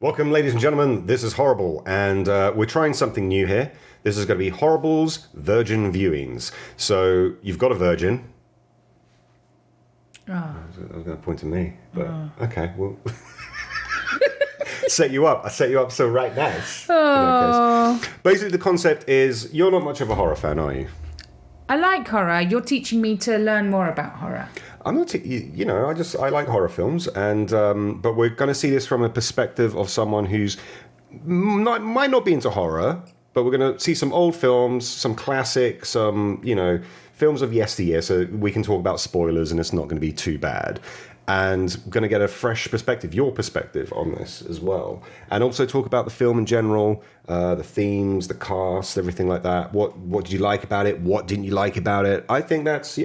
Welcome, ladies and gentlemen. This is Horrorable, and we're trying something new here. This is going to be Horrible's Virgin Viewings. So you've got a virgin. Oh. I was going to point to me, but okay, well, set you up. I set you up so right now. Oh. Basically, the concept is you're not much of a horror fan, are you? I like horror. You're teaching me to learn more about horror. I'm not, I like horror films, and but we're going to see this from a perspective of someone who's might not be into horror, but we're going to see some old films, some classics, some films of yesteryear, so we can talk about spoilers, and it's not going to be too bad. And we're going to get a fresh perspective, your perspective on this as well, and also talk about the film in general, the themes, the cast, everything like that. What did you like about it? What didn't you like about it? I think that's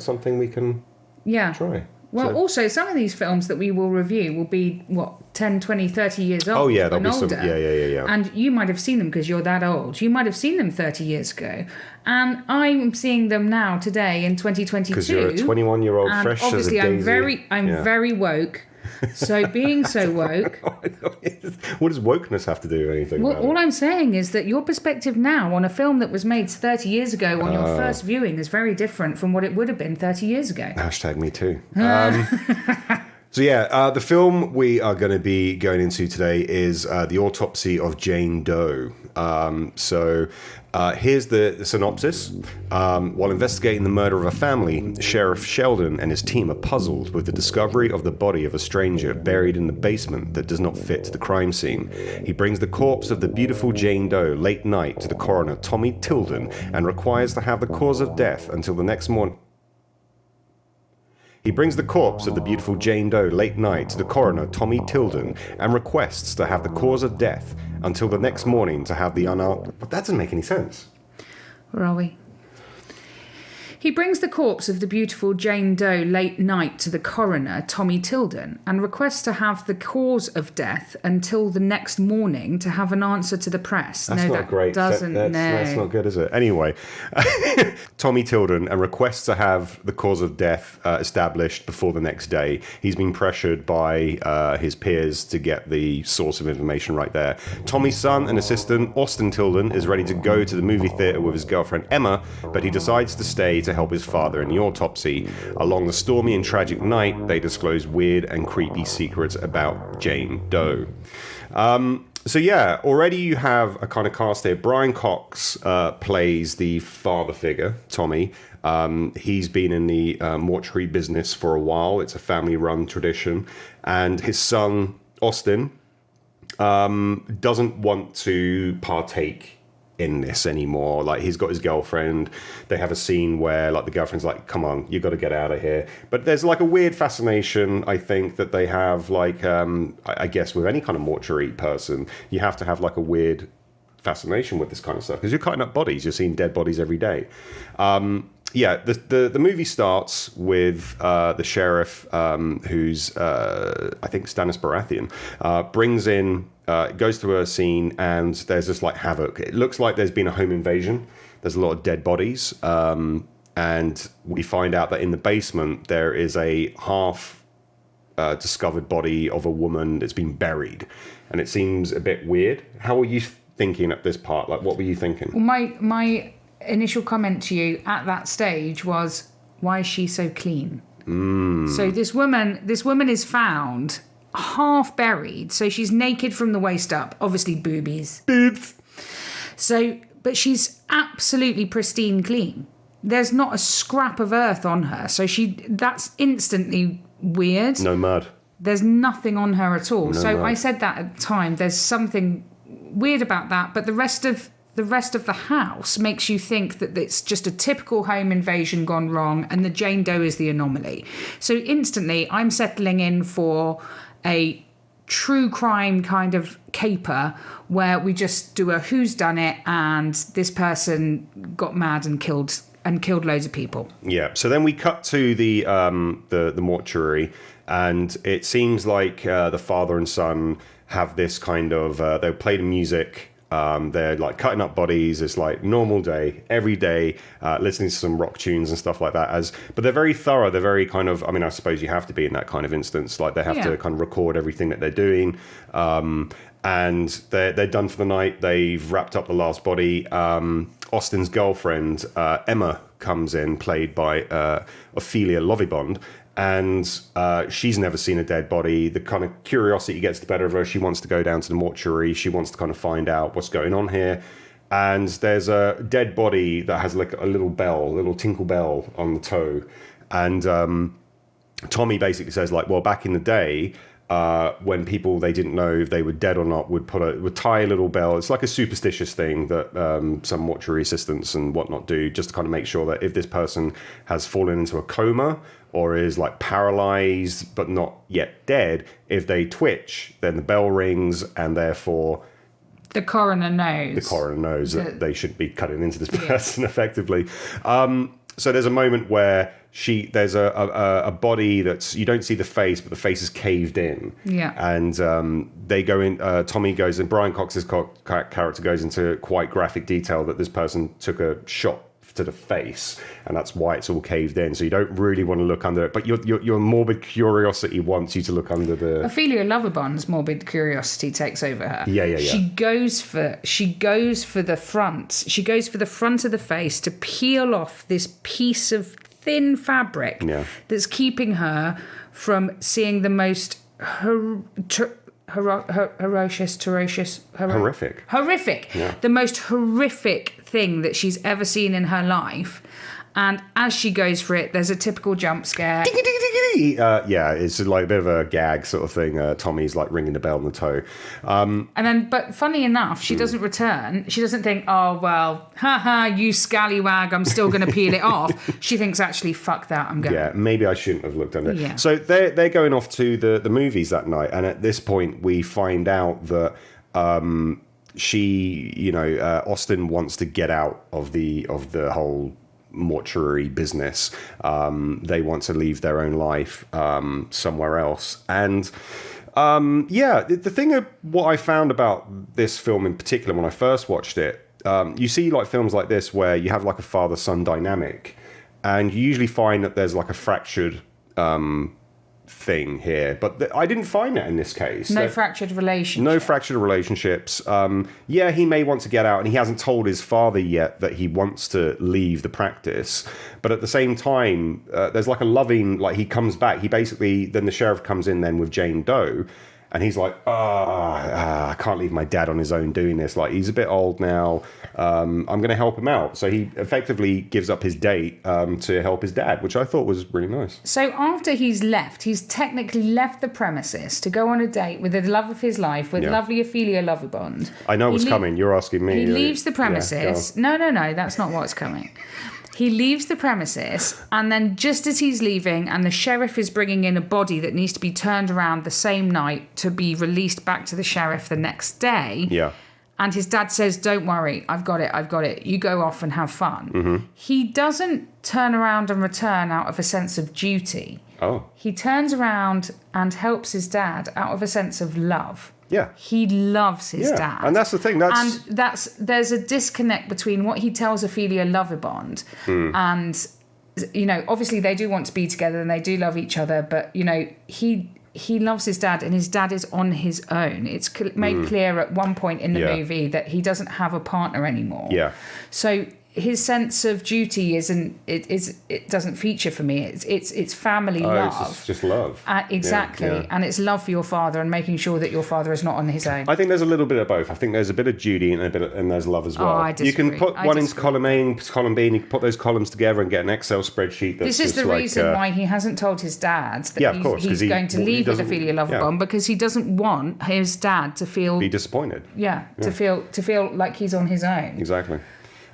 something we can. Yeah. Try. Well, also, some of these films that we will review will be, 10, 20, 30 years old. Oh, yeah, there'll be older. some. Yeah. And you might have seen them because you're that old. You might have seen them 30 years ago. And I'm seeing them now, today, in 2022. Because you're a 21-year-old fresh as a daisy. Obviously, I'm very woke. So being so woke... What does wokeness have to do with anything? Well, all I'm saying is that your perspective now on a film that was made 30 years ago on your first viewing is very different from what it would have been 30 years ago. Hashtag me too. So the film we are going to be going into today is The Autopsy of Jane Doe. Here's the synopsis. While investigating the murder of a family, Sheriff Sheldon and his team are puzzled with the discovery of the body of a stranger buried in the basement that does not fit the crime scene. He brings the corpse of the beautiful Jane Doe late night to the coroner, Tommy Tilden, and requires to have the cause of death until the next morning. He brings the corpse of the beautiful Jane Doe late night to the coroner, Tommy Tilden, and requests to have the cause of death until the next morning to have the unanswered... But that doesn't make any sense. Where are we? He brings the corpse of the beautiful Jane Doe late night to the coroner, Tommy Tilden, and requests to have the cause of death until the next morning to have an answer to the press. That's not great. That's not good, is it? Anyway, Tommy Tilden and requests to have the cause of death established before the next day. He's been pressured by his peers to get the source of information right there. Tommy's son and assistant, Austin Tilden, is ready to go to the movie theatre with his girlfriend Emma, but he decides to stay to help his father in the autopsy. Along the stormy and tragic night, they disclose weird and creepy secrets about Jane Doe. Already you have a kind of cast here. Briancox plays the father figure, Tommy. He's been in the mortuary business for a while. It's a family-run tradition. And his son, Austin, doesn't want to partake in this anymore. Like, he's got his girlfriend. They have a scene where, like, the girlfriend's like, come on, you got to get out of here. But there's like a weird fascination, I think, that they have, like, I guess with any kind of mortuary person, you have to have like a weird fascination with this kind of stuff because you're cutting up bodies. You're seeing dead bodies every day. The movie starts with the sheriff, who's I think Stannis Baratheon, brings in, goes to a scene, and there's just like havoc. It looks like there's been a home invasion. There's a lot of dead bodies, and we find out that in the basement there is a half discovered body of a woman that's been buried, and it seems a bit weird. How were you thinking at this part? Like, what were you thinking? Well, my initial comment to you at that stage was, why is she so clean? So this woman is found half buried, so she's naked from the waist up, obviously boobies. Boobs. So, but she's absolutely pristine clean. There's not a scrap of earth on her, so that's instantly weird. No mud. There's nothing on her at all. No so mud. I said that at the time, there's something weird about that, but the rest of the house makes you think that it's just a typical home invasion gone wrong, and the Jane Doe is the anomaly. So instantly, I'm settling in for a true crime kind of caper where we just do a who's done it, and this person got mad and killed loads of people. Yeah. So then we cut to the mortuary, and it seems like the father and son have this kind of they play the music. They're like cutting up bodies. It's like normal day, every day, listening to some rock tunes and stuff like that. But they're very thorough. They're very kind of, I mean, I suppose you have to be in that kind of instance. Like they have to kind of record everything that they're doing. And they're done for the night. They've wrapped up the last body. Austin's girlfriend, Emma, comes in, played by Ophelia Lovibond. And she's never seen a dead body. The kind of curiosity gets the better of her. She wants to go down to the mortuary. She wants to kind of find out what's going on here. And there's a dead body that has like a little bell, a little tinkle bell on the toe. And Tommy basically says, like, well, back in the day, when people they didn't know if they were dead or not would tie a little bell. It's like a superstitious thing that some mortuary assistants and whatnot do, just to kind of make sure that if this person has fallen into a coma or is like paralyzed but not yet dead, if they twitch, then the bell rings, and therefore the coroner knows that they should be cutting into this person effectively. So there's a moment where there's a body that's, you don't see the face, but the face is caved in. Yeah. And they go in, Tommy goes in, Brian Cox's character goes into quite graphic detail that this person took a shot to the face, and that's why it's all caved in. So you don't really want to look under it, but your morbid curiosity wants you to look under the... Ophelia Lovibond's morbid curiosity takes over her. Yeah. She goes for the front. She goes for the front of the face to peel off this piece of thin fabric that's keeping her from seeing the most horrific. Yeah. The most horrific thing that she's ever seen in her life. And as she goes for it, there's a typical jump scare. It's like a bit of a gag sort of thing. Tommy's like ringing the bell on the toe. But funny enough, she doesn't return. She doesn't think, oh, well, haha, you scallywag, I'm still going to peel it off. She thinks, actually, fuck that, I'm going. Yeah, maybe I shouldn't have looked under it. Yeah. So they're going off to the movies that night. And at this point, we find out that Austin wants to get out of the whole mortuary business. They want to leave their own life somewhere else. And the thing of what I found about this film in particular when I first watched it, you see like films like this where you have like a father-son dynamic, and you usually find that there's like a fractured thing here, but I didn't find that in this case. No fractured relationships. No fractured relationships. He may want to get out, and he hasn't told his father yet that he wants to leave the practice. But at the same time, there's like a loving, like he comes back. Then the sheriff comes in then with janedoe, and he's like, I can't leave my dad on his own doing this. Like, he's a bit old now. I'm going to help him out. So he effectively gives up his date to help his dad, which I thought was really nice. So after he's technically left the premises to go on a date with the love of his life, with lovely Ophelia Lovibond. I know what's coming. You're asking me. He leaves the premises. No, that's not what's coming. He leaves the premises, and then just as he's leaving and the sheriff is bringing in a body that needs to be turned around the same night to be released back to the sheriff the next day. Yeah. And his dad says, don't worry, I've got it. You go off and have fun. Mm-hmm. He doesn't turn around and return out of a sense of duty. Oh. He turns around and helps his dad out of a sense of love. Yeah. He loves his dad. And that's the thing. There's a disconnect between what he tells Ophelia Lovibond and, obviously they do want to be together and they do love each other, but, he loves his dad and his dad is on his own. It's made clear at one point in the movie that he doesn't have a partner anymore. Yeah. So his sense of duty it doesn't feature for me. It's family love. It's just love. Exactly. Yeah. And it's love for your father and making sure that your father is not on his own. I think there's a little bit of both. I think there's a bit of duty and there's love as well. I disagree. You can put one into column A and column B, and you can put those columns together and get an Excel spreadsheet. This is the reason why he hasn't told his dad that he's going to leave with Ophelia Lovibond, because he doesn't want his dad to be disappointed. To feel like he's on his own. Exactly.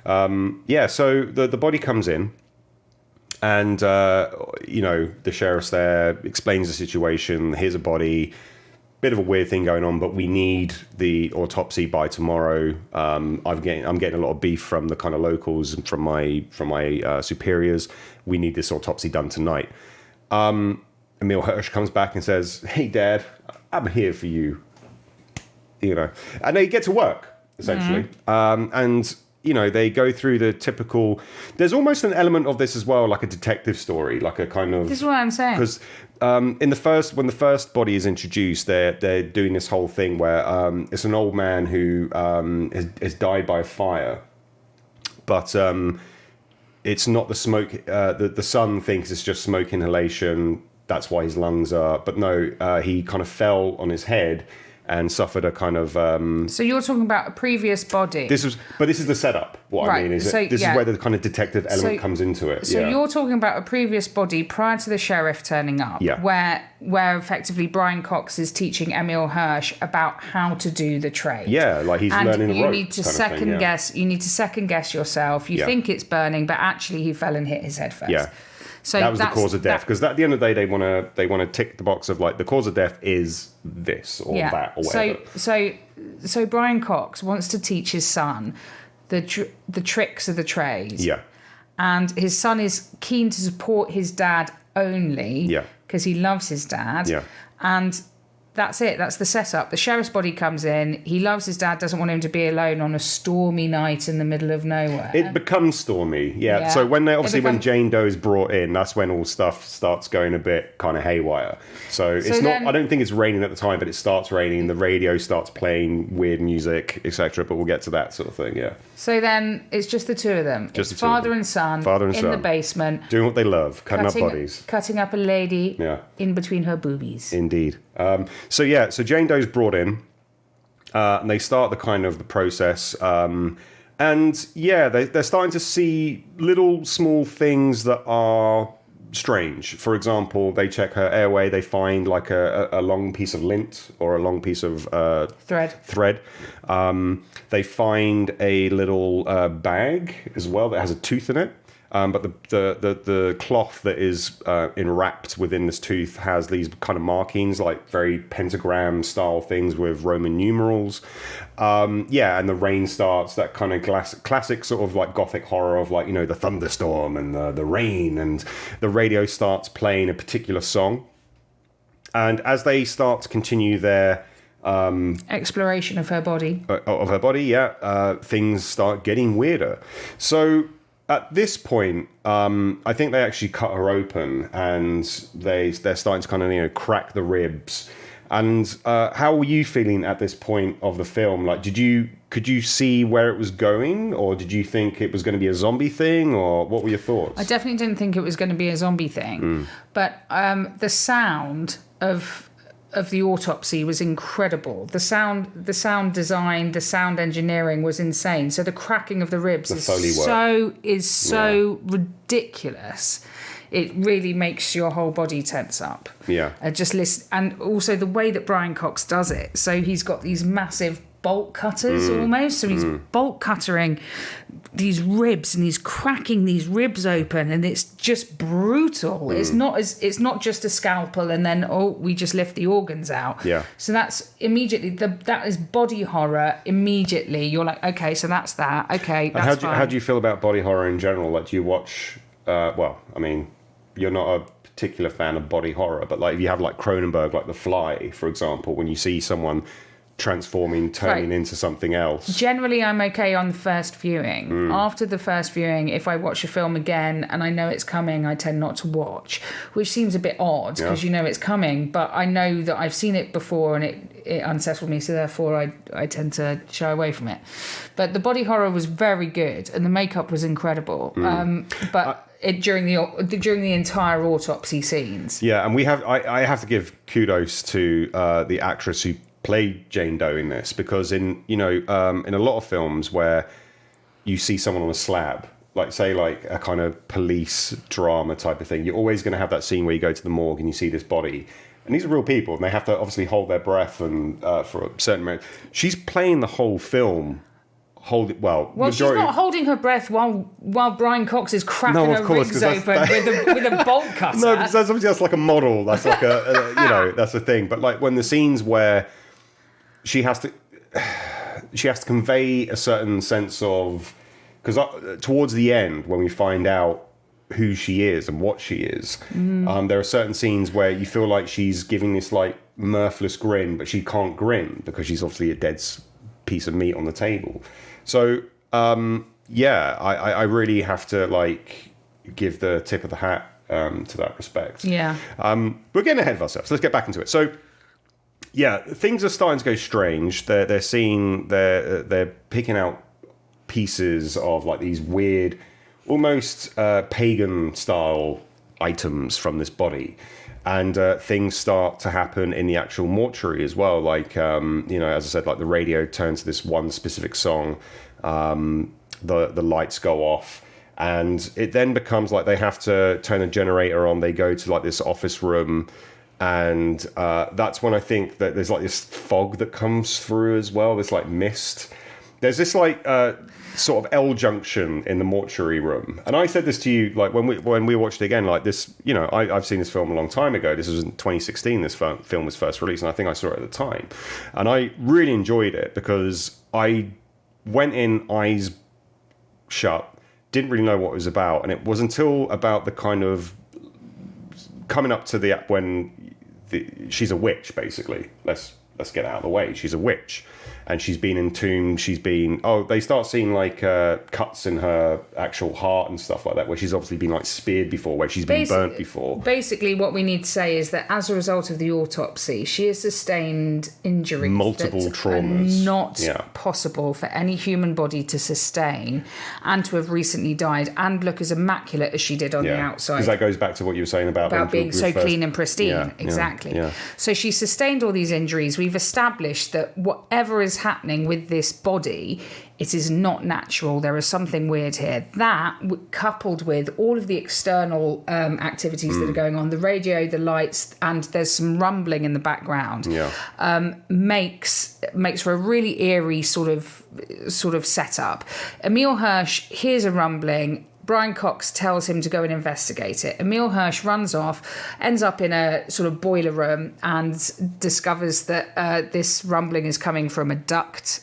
So the body comes in, and the sheriff's there, explains the situation. Here's a body, bit of a weird thing going on, but we need the autopsy by tomorrow. I'm getting a lot of beef from the kind of locals and from my superiors. We need this autopsy done tonight. Emil Hirsch comes back and says, "Hey, Dad, I'm here for you." And they get to work. essentially. And, you know, they go through the typical... There's almost an element of this as well, like a detective story, like a kind of... This is what I'm saying. Because when the first body is introduced, they're doing this whole thing where it's an old man who has died by a fire. But it's not the smoke. The son thinks it's just smoke inhalation. That's why his lungs are... But no, he kind of fell on his head and suffered a kind of... So you're talking about a previous body. This is the setup. What I mean is this is where the kind of detective element comes into it. So you're talking about a previous body prior to the sheriff turning up, where effectively Brian Cox is teaching Emil Hirsch about how to do the trade. Yeah, like he's learning the ropes. You need to second guess. You need to second guess yourself. You think it's burning, but actually he fell and hit his head first. Yeah. So that was the cause of death, because at the end of the day, they want to tick the box of like the cause of death is this or that or whatever. So Brian Cox wants to teach his son the tricks of the trade. Yeah. And his son is keen to support his dad only. Yeah. Because he loves his dad. Yeah. And that's it. That's the setup. The sheriff's body comes in. He loves his dad, doesn't want him to be alone on a stormy night in the middle of nowhere. It becomes stormy, yeah. So when Jane Doe is brought in, that's when all stuff starts going a bit kind of haywire. So it's I don't think it's raining at the time, but it starts raining. The radio starts playing weird music, etc. But we'll get to that sort of thing, yeah. So then it's just the two of them. Just the father and son in the basement. Doing what they love, cutting up bodies. Cutting up a lady in between her boobies. Indeed. So Jane Doe's brought in, and they start the process, and they're starting to see little small things that are strange. For example, they check her airway, they find like a long piece of lint or a long piece of thread. They find a little bag as well that has a tooth in it. But the cloth that is enwrapped within this tooth has these kind of markings, like very pentagram style things with Roman numerals. And the rain starts, that kind of classic sort of like gothic horror of like, you know, the thunderstorm and the rain, and the radio starts playing a particular song. And as they start to continue their exploration of her body, things start getting weirder. So at this point, I think they actually cut her open, and they're starting to kind of, you know, crack the ribs. And how were you feeling at this point of the film? Like, could you see where it was going, or did you think it was going to be a zombie thing, or what were your thoughts? I definitely didn't think it was going to be a zombie thing, but the sound of the autopsy was incredible. The sound design, the sound engineering was insane. So the cracking of the ribs is so ridiculous. It really makes your whole body tense up. Yeah. And also the way that Brian Cox does it. So he's got these massive bolt cutters almost. So he's bolt cuttering these ribs, and he's cracking these ribs open, and it's just brutal. It's not just a scalpel and then we just lift the organs out. Yeah. So that's immediately that is body horror. Immediately you're like, okay, so that's that. Okay, that's fine. How do you feel about body horror in general? Like, do you watch? You're not a particular fan of body horror, but like if you have like Cronenberg, like The Fly, for example, when you see someone transforming, turning into something else. Generally, I'm okay on the first viewing. After the first viewing, if I watch a film again and I know it's coming, I tend not to watch, which seems a bit odd because you know it's coming, but I know that I've seen it before and it unsettled me, so therefore I tend to shy away from it. But the body horror was very good and the makeup was incredible. During the entire autopsy scenes. Yeah, and I have to give kudos to the actress who played Jane Doe in this, because in a lot of films where you see someone on a slab, like say like a kind of police drama type of thing, you're always going to have that scene where you go to the morgue and you see this body, and these are real people and they have to obviously hold their breath and for a certain amount. She's playing the whole film. She's not holding her breath while Brian Cox is cracking her ribs open with a bolt cutter. No, because that's like a model. That's like that's a thing. But like when the scenes where she has to convey a certain sense of, because towards the end when we find out who she is and what she is, there are certain scenes where you feel like she's giving this like mirthless grin, but she can't grin because she's obviously a dead piece of meat on the table. So I really have to like give the tip of the hat to that respect. Yeah. We're getting ahead of ourselves. Let's get back into it. So yeah, things are starting to go strange. They're picking out pieces of like these weird, almost pagan style items from this body. And things start to happen in the actual mortuary as well. Like, as I said, like the radio turns to this one specific song. The lights go off. And it then becomes like they have to turn a generator on. They go to like this office room. And that's when I think that there's like this fog that comes through as well. This like mist. There's this like sort of L junction in the mortuary room. And I said this to you like when we watched it again, like this, I've seen this film a long time ago. This was in 2016, this film was first released, and I think I saw it at the time. And I really enjoyed it because I went in eyes shut, didn't really know what it was about. And it was until about the kind of coming up to she's a witch, basically. Let's get out of the way. She's a witch. And she's been entombed. They start seeing like cuts in her actual heart and stuff like that, where she's obviously been like speared before, where she's been burnt before. Basically, what we need to say is that as a result of the autopsy, she has sustained injuries, multiple traumas, are not possible for any human body to sustain, and to have recently died and look as immaculate as she did on the outside. Because that goes back to what you were saying about being so clean and pristine. Yeah, exactly. Yeah. So she sustained all these injuries. We've established that whatever is happening with this body, it is not natural. There is something weird here. That, coupled with all of the external activities that are going on, the radio, the lights, and there's some rumbling in the background, makes for a really eerie sort of setup. Emil Hirsch hears a rumbling. Briancox tells him to go and investigate it. Emil Hirsch runs off, ends up in a sort of boiler room, and discovers that this rumbling is coming from a duct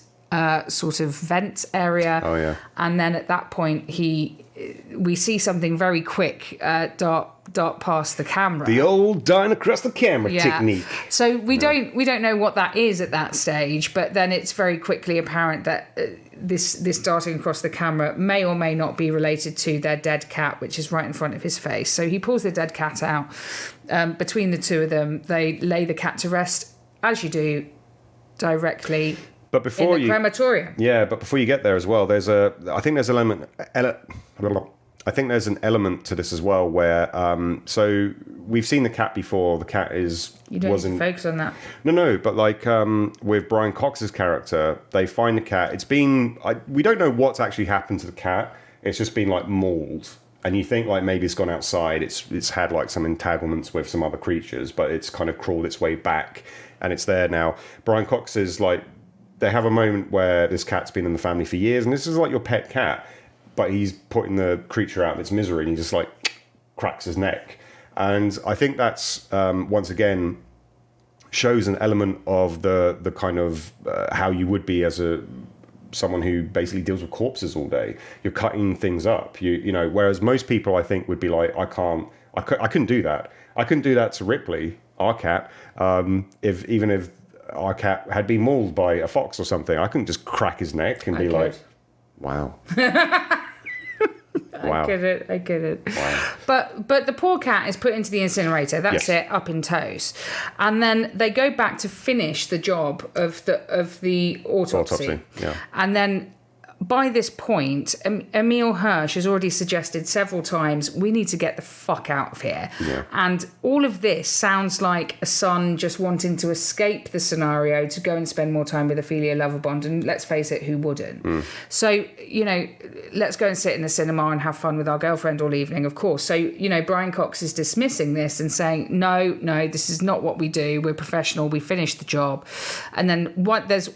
sort of vent area. Oh, yeah. And then at that point, we see something very quick dart past the camera. The old dying across the camera technique. So we don't know what that is at that stage, but then it's very quickly apparent that this darting across the camera may or may not be related to their dead cat, which is right in front of his face. So he pulls the dead cat out. Between the two of them, they lay the cat to rest, as you do, directly but before in the crematorium. Yeah, but before you get there as well, I think there's an element to this as well where so we've seen the cat before. The cat wasn't focus on that. No, but like with Brian Cox's character, they find the cat. We don't know what's actually happened to the cat. It's just been like mauled, and you think like maybe it's gone outside. It's had like some entanglements with some other creatures, but it's kind of crawled its way back, and it's there now. Brian Cox is like, they have a moment where this cat's been in the family for years, and this is like your pet cat. But he's putting the creature out of its misery, and he just like cracks his neck. And I think that's once again shows an element of the kind of how you would be as someone who basically deals with corpses all day. You're cutting things up, you know. Whereas most people, I think, would be like, I couldn't do that. I couldn't do that to Ripley, our cat. If our cat had been mauled by a fox or something, I couldn't just crack his neck and be like, wow. Wow. I get it. Wow. But the poor cat is put into the incinerator. That's it, up in toast. And then they go back to finish the job of the autopsy. Yeah. And then by this point, Emil Hirsch has already suggested several times, we need to get the fuck out of here. Yeah. And all of this sounds like a son just wanting to escape the scenario to go and spend more time with Ophelia Lovibond. And let's face it, who wouldn't? So, let's go and sit in the cinema and have fun with our girlfriend all evening, of course. So, Brian Cox is dismissing this and saying, no, this is not what we do. We're professional. We finished the job. And then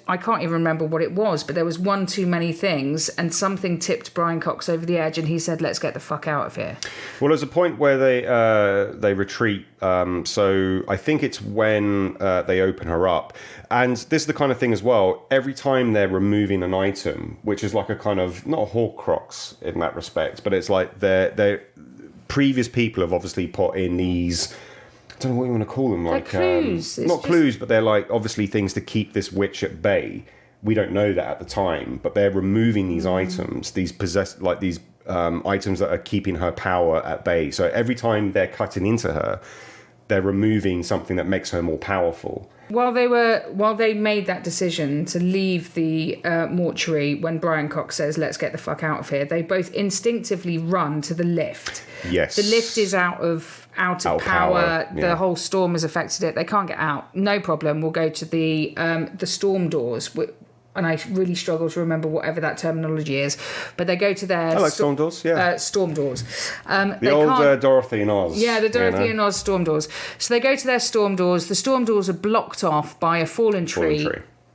I can't even remember what it was, but there was one too many things. And something tipped Brian Cox over the edge, and he said, let's get the fuck out of here. Well, there's a point where they retreat. So I think it's when they open her up. And this is the kind of thing as well. Every time they're removing an item, which is like a kind of, not a Horcrux in that respect, but it's like their previous people have obviously put in these, I don't know what you want to call them. Like clues. Not clues, but they're like obviously things to keep this witch at bay. we don't know that at the time, but they're removing these items, these items that are keeping her power at bay. So every time they're cutting into her, they're removing something that makes her more powerful. While they made that decision to leave the mortuary, when briancox says, "Let's get the fuck out of here," they both instinctively run to the lift. Yes. The lift is out of power. Yeah. The whole storm has affected it. They can't get out. No problem. We'll go to the storm doors. And I really struggle to remember whatever that terminology is, but they go to their... I like storm doors, yeah. Storm doors. The old Dorothy and Oz. Yeah, the Dorothy and Oz storm doors. So they go to their storm doors. The storm doors are blocked off by a fallen tree.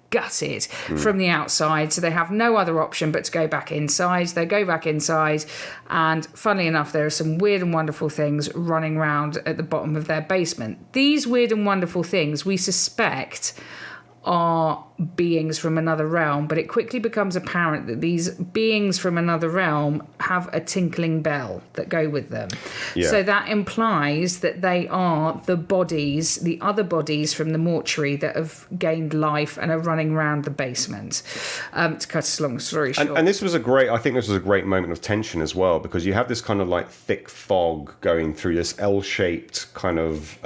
Gutted from the outside, so they have no other option but to go back inside. They go back inside, and funnily enough, there are some weird and wonderful things running around at the bottom of their basement. These weird and wonderful things, we suspect, are beings from another realm, but it quickly becomes apparent that these beings from another realm have a tinkling bell that go with them. Yeah. So that implies that they are the other bodies from the mortuary that have gained life and are running around the basement. To cut a long story short. And this was a great moment of tension as well, because you have this kind of like thick fog going through this L-shaped kind of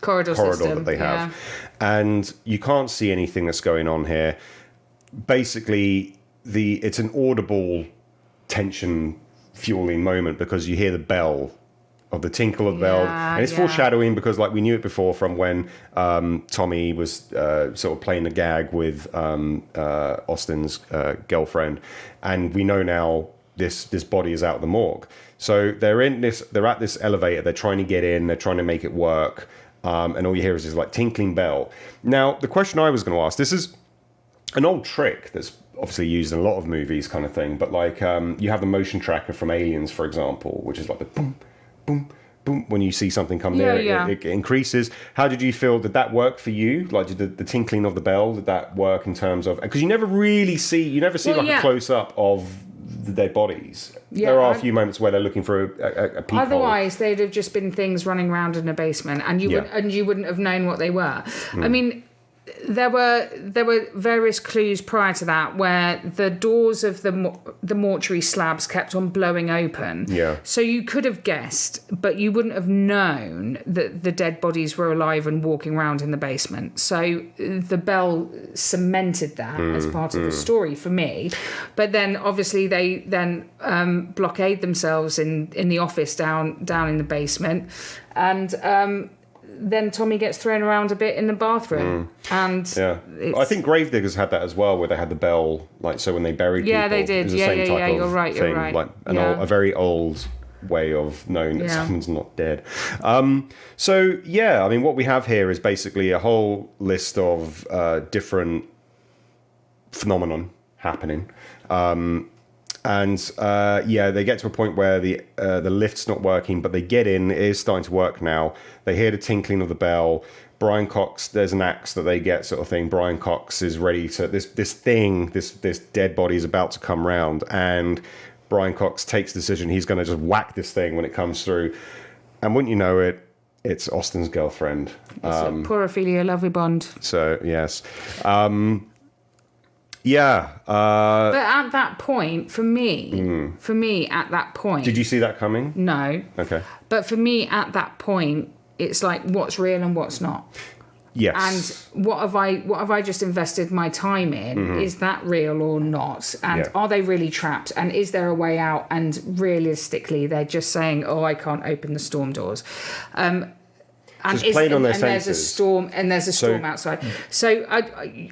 corridor system that they have. Yeah. And you can't see anything that's going on here. Basically, it's an audible tension fueling moment because you hear the bell of the tinkle of the bell, and it's foreshadowing because like we knew it before from when Tommy was sort of playing the gag with Austin's girlfriend, and we know now this body is out of the morgue. So they're at this elevator, they're trying to get in, they're trying to make it work. And all you hear is this like tinkling bell. Now, the question I was going to ask, this is an old trick that's obviously used in a lot of movies kind of thing, but like you have the motion tracker from Aliens, for example, which is like the boom, boom, boom. When you see something come near, it increases. How did you feel? Did that work for you? Like did the tinkling of the bell, did that work in terms of... Because you never see a close-up of the dead bodies. Yeah, there are a few moments where they're looking for a peephole. Otherwise, they'd have just been things running around in a basement, and you wouldn't have known what they were. I mean, there were various clues prior to that where the doors of the mortuary slabs kept on blowing open. Yeah. So you could have guessed, but you wouldn't have known that the dead bodies were alive and walking around in the basement. So the bell cemented that as part of the story for me. But then obviously they then blockade themselves in the office down in the basement, and then Tommy gets thrown around a bit in the bathroom. And I think Gravediggers had that as well, where they had the bell, like, so when they buried people. Yeah, they did. You're right. Like a very old way of knowing that someone's not dead. I mean, what we have here is basically a whole list of different phenomenon happening. They get to a point where the lift's not working, but they get in. It is starting to work now. They hear the tinkling of the bell. briancox, there's an axe that they get, sort of thing. briancox is ready to... This dead body is about to come round, and briancox takes the decision he's going to just whack this thing when it comes through. And wouldn't you know it, it's Austin's girlfriend. It's poor Ophelia Lovibond. So, yes. But at that point, for me, at that point... Did you see that coming? No. Okay. But for me, at that point, it's like, what's real and what's not? Yes. And what have I just invested my time in? Mm-hmm. Is that real or not? And are they really trapped? And is there a way out? And realistically, they're just saying, oh, I can't open the storm doors. And there's a storm outside. So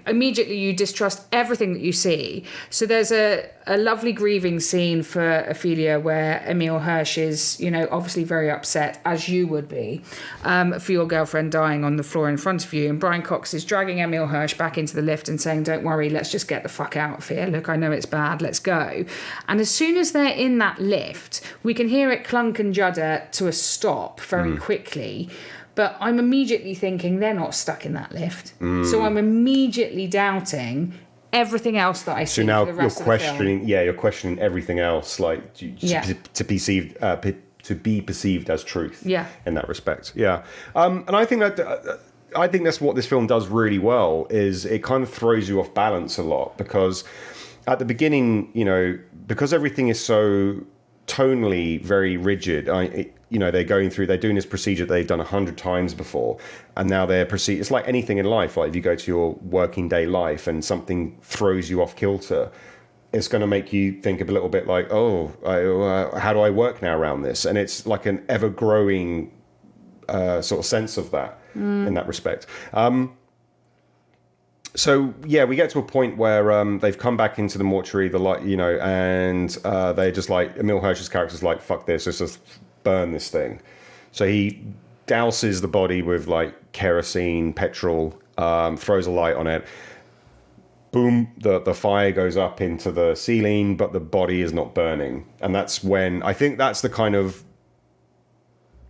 immediately you distrust everything that you see. So there's a lovely grieving scene for Ophelia where Emil Hirsch is, obviously very upset, as you would be, for your girlfriend dying on the floor in front of you. And briancox is dragging Emil Hirsch back into the lift and saying, don't worry, let's just get the fuck out of here. Look, I know it's bad, let's go. And as soon as they're in that lift, we can hear it clunk and judder to a stop very quickly. But I'm immediately thinking they're not stuck in that lift. So I'm immediately doubting everything else that I see for the rest of the film. You're questioning everything else, like to be perceived as truth. Yeah. In that respect. Yeah. And I think that I think that's what this film does really well, is it kind of throws you off balance a lot, because at the beginning, because everything is so tonally very rigid, they're doing this procedure that they've done 100 times before, and now it's like anything in life. Like if you go to your working day life and something throws you off kilter, it's going to make you think a little bit like, how do I work now around this? And it's like an ever-growing sort of sense of that in that respect. So yeah, we get to a point where they've come back into the mortuary, and they're just like, Emil Hirsch's character's like, fuck this, let's just burn this thing. So he douses the body with like kerosene, petrol, throws a light on it. Boom, the fire goes up into the ceiling, but the body is not burning. And that's when, I think that's the kind of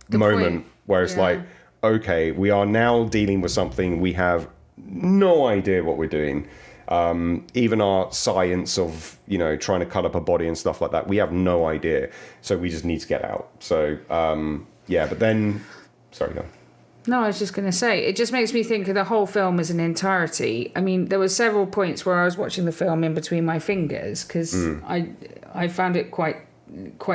moment where it's like, okay, we are now dealing with something we have no idea what we're doing. Even our science of, trying to cut up a body and stuff like that, we have no idea. So we just need to get out. So, but then, sorry, go. No, I was just going to say, it just makes me think of the whole film as an entirety. I mean, there were several points where I was watching the film in between my fingers, because I found it quite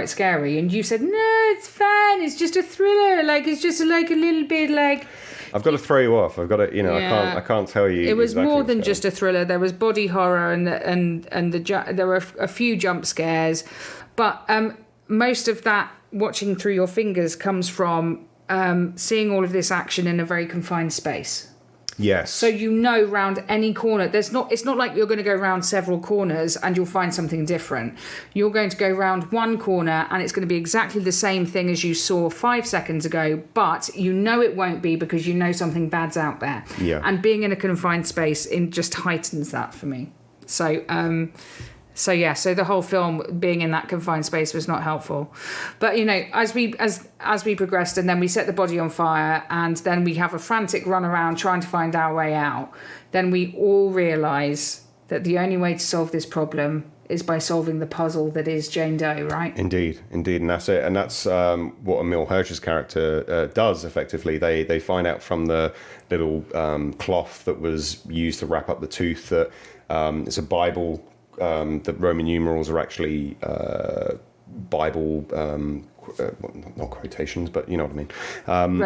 scary. And you said, no, it's fine. It's just a thriller. Like, it's just like a little bit like... I've got to throw you off. I've got to, I can't tell you. It was exactly more than just a thriller. There was body horror and there were a few jump scares, but most of that watching through your fingers comes from seeing all of this action in a very confined space. Yes. So round any corner, it's not like you're going to go round several corners and you'll find something different. You're going to go round one corner and it's going to be exactly the same thing as you saw 5 seconds ago, but it won't be, because something bad's out there. Yeah. And being in a confined space just heightens that for me. So the whole film being in that confined space was not helpful. But as we progressed, and then we set the body on fire, and then we have a frantic run around trying to find our way out, then we all realise that the only way to solve this problem is by solving the puzzle that is Jane Doe, right? Indeed, and that's it. And that's what Emil Hirsch's character does, effectively. They find out from the little cloth that was used to wrap up the tooth that it's a Bible. The Roman numerals are actually Bible, not quotations, but you know what I mean.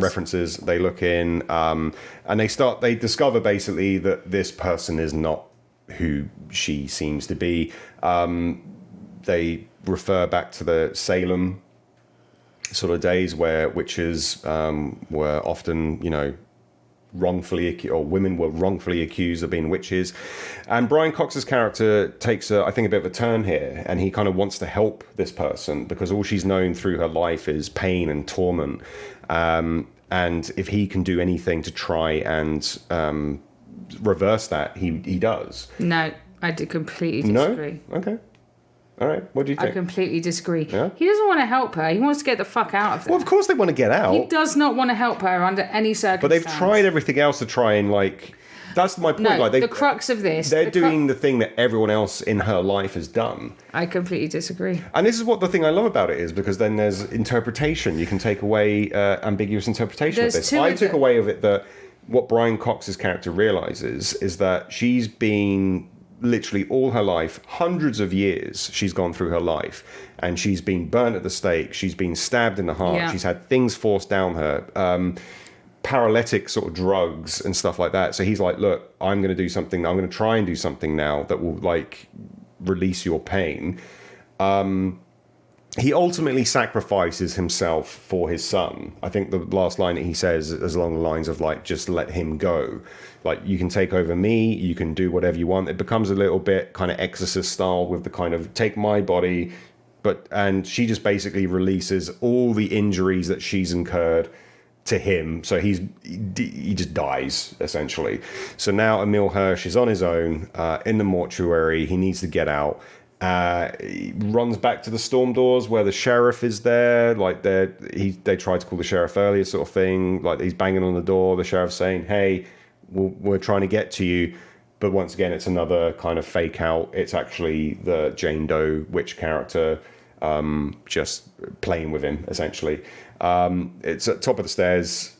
References. They look in, and they discover basically that this person is not who she seems to be. They refer back to the Salem sort of days where witches were often, women were wrongfully accused of being witches. And Brian Cox's character takes I think a bit of a turn here, and he kind of wants to help this person because all she's known through her life is pain and torment. And if he can do anything to try and reverse that, he does. No, I completely disagree. No? Okay. All right, what do you think? I completely disagree. Yeah? He doesn't want to help her. He wants to get the fuck out of there. Well, of course they want to get out. He does not want to help her under any circumstance. But they've tried everything else to try and, that's my point. No, the crux of this... They're doing the thing that everyone else in her life has done. I completely disagree. And this is what the thing I love about it is, because then there's interpretation. You can take away ambiguous interpretation of this. I took away of it that what Brian Cox's character realises is that she's been... literally all her life, hundreds of years she's gone through her life, and she's been burnt at the stake, she's been stabbed in the heart, she's had things forced down her, paralytic sort of drugs and stuff like that. So he's like, look, I'm going to try and do something now that will release your pain. He ultimately sacrifices himself for his son. I think the last line that he says is along the lines of just let him go. You can take over me, you can do whatever you want. It becomes a little bit kind of Exorcist style with the kind of take my body, and she just basically releases all the injuries that she's incurred to him. So he just dies, essentially. So now Emil Hirsch is on his own in the mortuary. He needs to get out. He runs back to the storm doors where the sheriff is there. They tried to call the sheriff earlier, sort of thing. He's banging on the door. The sheriff's saying, "Hey, we're trying to get to you." But once again, it's another kind of fake out. It's actually the Jane Doe witch character just playing with him, essentially. It's at top of the stairs.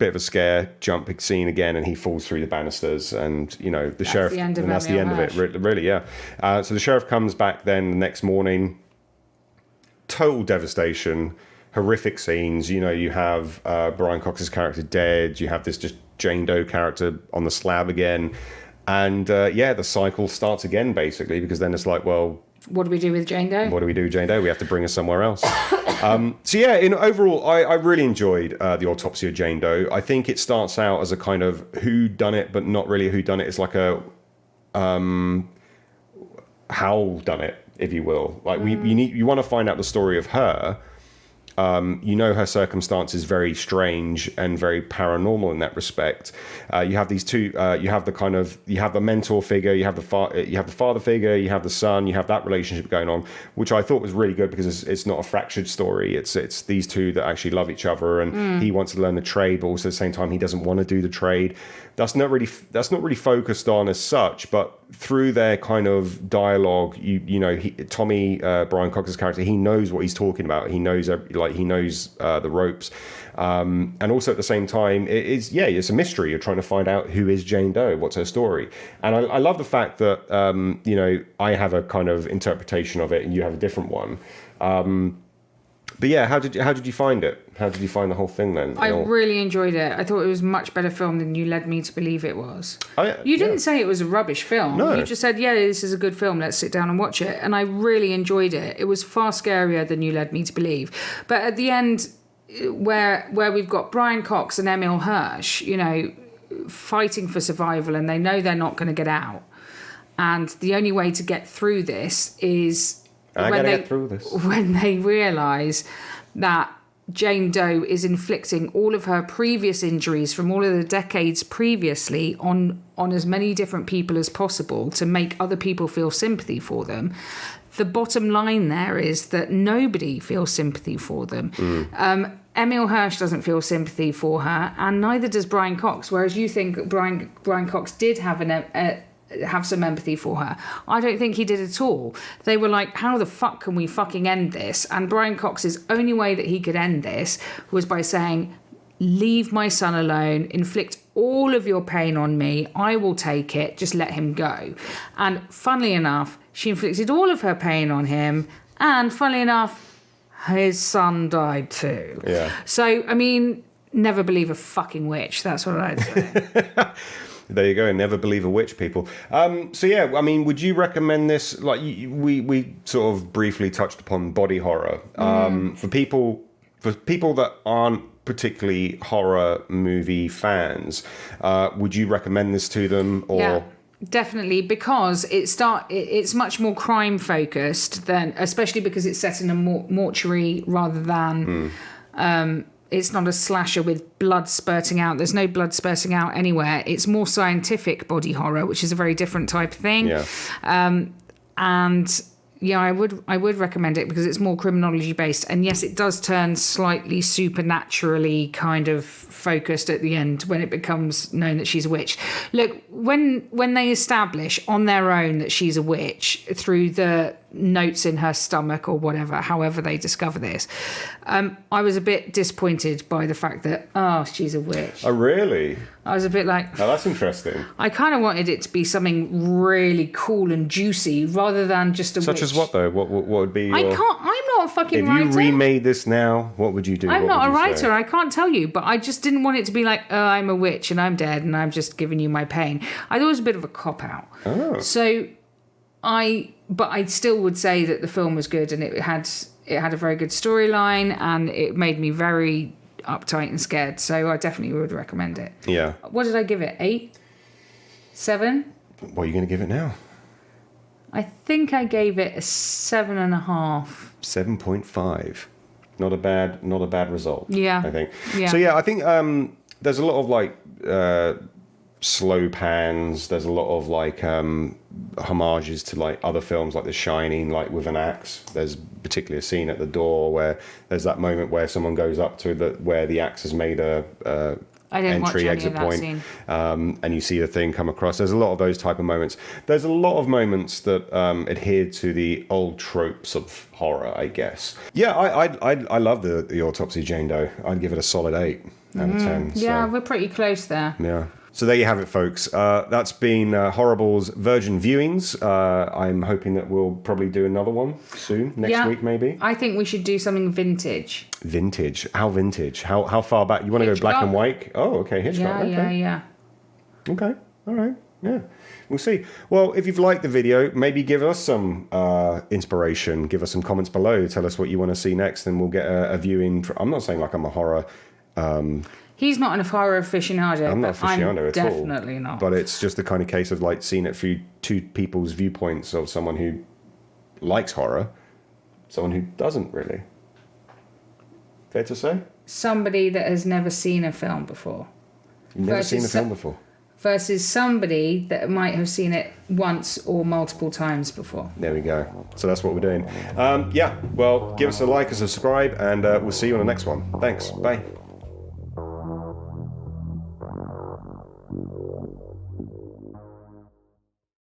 bit of a scare, jumping scene again, and he falls through the banisters, and the sheriff. The end of and that's the Emil end of it, Hirsch. really. Yeah. So the sheriff comes back then the next morning. Total devastation, horrific scenes. You have Brian Cox's character dead. You have this just Jane Doe character on the slab again, and the cycle starts again basically, because then it's like, well, what do we do with Jane Doe? What do we do with Jane Doe? We have to bring her somewhere else. Overall, I really enjoyed the Autopsy of Jane Doe. I think it starts out as a kind of who done it, but not really a who done it. It's like a how done it, if you will. Like you want to find out the story of her. Her circumstances very strange and very paranormal in that respect. You have these two. You have the mentor figure. You have the father figure. You have the son. You have that relationship going on, which I thought was really good because it's not a fractured story. It's these two that actually love each other, and he wants to learn the trade, but also at the same time he doesn't want to do the trade. That's not really focused on as such, but through their kind of dialogue, Tommy, Brian Cox's character, he knows what he's talking about. He knows the ropes, and also at the same time, it's a mystery. You're trying to find out who is Jane Doe, what's her story, and I love the fact that I have a kind of interpretation of it, and you have a different one. But yeah, how did you find it? How did you find the whole thing then? I really enjoyed it. I thought it was a much better film than you led me to believe it was. You didn't say it was a rubbish film. No. You just said, this is a good film. Let's sit down and watch it. And I really enjoyed it. It was far scarier than you led me to believe. But at the end, where we've got Brian Cox and Emil Hirsch, fighting for survival, and they know they're not going to get out. And the only way to get through this is when they realise that Jane Doe is inflicting all of her previous injuries from all of the decades previously on as many different people as possible to make other people feel sympathy for them. The bottom line there is that nobody feels sympathy for them. Emil Hirsch doesn't feel sympathy for her, and neither does Brian Cox, whereas you think Brian Cox did have some empathy for her. I don't think he did at all. They were like, how the fuck can we fucking end this? And Brian Cox's only way that he could end this was by saying, leave my son alone, inflict all of your pain on me, I will take it, just let him go. And funnily enough, she inflicted all of her pain on him, and funnily enough, his son died too. Yeah. So, never believe a fucking witch, that's what I'd say. There you go. Never believe a witch, people. Would you recommend this? Like we sort of briefly touched upon body horror. For people that aren't particularly horror movie fans, would you recommend this to them? Or yeah, definitely, because it's much more crime focused than, especially because it's set in a mortuary rather than. It's not a slasher with blood spurting out. There's no blood spurting out anywhere. It's more scientific body horror, which is a very different type of thing. Yeah. I would recommend it because it's more criminology based. And yes, it does turn slightly supernaturally kind of focused at the end when it becomes known that she's a witch. Look, when they establish on their own that she's a witch through the notes in her stomach or whatever, however they discover this, I was a bit disappointed by the fact that, she's a witch. Oh, really? I was a bit like... Oh, that's interesting. I kind of wanted it to be something really cool and juicy rather than just a witch. Such as what, though? What would be your... I'm not a fucking writer. If you remade this now, what would you do? I'm not a writer. I can't tell you. But I just didn't want it to be like, I'm a witch and I'm dead and I'm just giving you my pain. I thought it was a bit of a cop-out. Oh. So I still would say that the film was good and it had a very good storyline and it made me very uptight and scared. So I definitely would recommend it. Yeah. What did I give it? 8? 7? What are you going to give it now? I think I gave it a 7.5. 7.5. Not a bad result. Yeah. I think. Yeah. So yeah, I think there's a lot of like slow pans. There's a lot of like homages to like other films like The Shining, like with an axe. There's particularly a scene at the door where there's that moment where someone goes up to where the axe has made a I didn't watch entry any exit of that point, scene. and you see the thing come across. There's a lot of those type of moments. There's a lot of moments that adhere to the old tropes of horror, I guess. Yeah, I love the Autopsy Jane Doe. I'd give it a solid 8 out of 10. Yeah, we're pretty close there. Yeah. So there you have it, folks. That's been Horrible's Virgin Viewings. I'm hoping that we'll probably do another one soon, next week maybe. I think we should do something vintage. Vintage? How vintage? How far back? You want to go black and white? Oh, okay, Hitchcock. Yeah. Okay, all right, yeah. We'll see. Well, if you've liked the video, maybe give us some inspiration. Give us some comments below. Tell us what you want to see next, and we'll get a viewing. I'm not saying like I'm a horror... He's not a horror aficionado. I'm not aficionado at all. Definitely not. But it's just the kind of case of like seeing it through two people's viewpoints of someone who likes horror, someone who doesn't really. Fair to say? Somebody that has never seen a film before. You've never seen a film before. Versus somebody that might have seen it once or multiple times before. There we go. So that's what we're doing. Yeah, well, give us a like and subscribe, and we'll see you on the next one. Thanks. Bye.